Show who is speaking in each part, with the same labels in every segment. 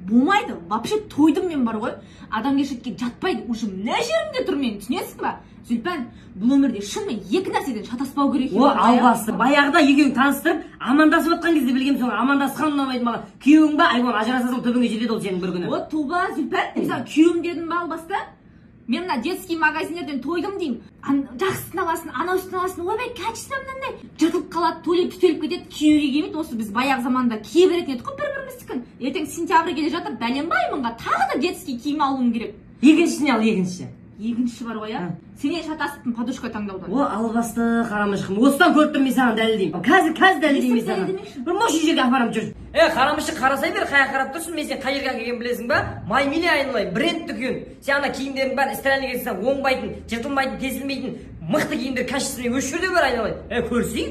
Speaker 1: болмайды. Вообще тойдым мен бар ғой. Адамгершілікке жатпайды. Уже мына жерімде тұр мен, түсінесің ба? Зүлпан, бұл өмірде шынымен екі нәрседен шатаспау керек.
Speaker 2: О, албасы. Баяғыда екеуің таныстырып, амандасып отқан кезде білгем соң амандасқан ұнамайды маған. Күйеуің ба, айбон ажырасасың түбіңе жетеді ол сенің бір күні.
Speaker 1: О, туба, Зүлпан, сен күйеуім дедің ба албаста? Мен мына детский магазиндерден тойдым деймін. Жақсысын аласың, анаусын аласың. Ойбай, качественно мынандай. Жыртылып қалады, тойлеп түтеліп кетеді, күйеуге келмейді. Осы біз баяғы заманда кие беретін едік қой бір-біріміздікін. Ертең сентябрь келе жатыр, бәленбай мыңға тағы да детский киім алуым керек.
Speaker 2: Екіншісіне ал, екінші.
Speaker 1: Екінші бар ғой, а? Сенен шатасыппын подружка таңдаудан.
Speaker 2: О, албасты, қарамышқым. Осыдан көріп тұрмын мен саған дәлелдеймін. Қазір дәлелдеймін саған. Бір мошы жерге апарам жүр. Қарамышық қарасай бер, қаяқ қарап тұрсың, мен сен қай жерге келген білесің ба? Маймиле айналайын, бренд дүкен. Сен ана киімдердің бәрін стиральный кетсең, оңбайтын, жыртылмайтын, тесілмейтін, мықты киімдер качественный өш жерде бар айналайын.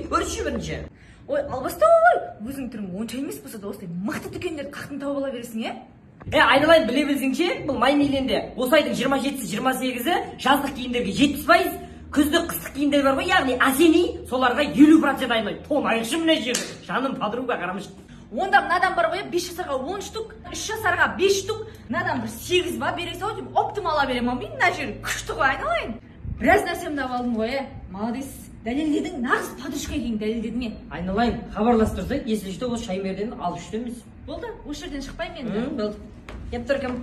Speaker 2: Көрші бірінші.
Speaker 1: Ой, албасты ой, өзің түрің онша емес болса да осылай мықты дүкендерді қақтың тауып ала бересің,
Speaker 2: айналайын біле білсеңше, бұл Маймиленде осы айдың 27-сі, 28-і жаздық киімдерге 70%, күздік қыстық киімдер бар ғой, яғни осенний, соларға 50% айналайын. Тон айықшы мына жерде. Жаным подруга қарамыш.
Speaker 1: Онда мынадан бар ғой, 5 жасарға 10 штук, 3 жасарға 5 штук, мынадан бір 8 ба бере сау деп оптым ала берем, мен мына жер күшті ғой айналайын. Біраз нәрсемді алдым ғой, молодец. Дәлелдедің, нағыз подружка екенін дәлелдедің.
Speaker 2: Айналайын, хабарласып тұрсай, если что, осы шаймерден алып үшті емес.
Speaker 1: Болды, осы жерден шықпаймын енді.
Speaker 2: Болды. Кеп тұр кім?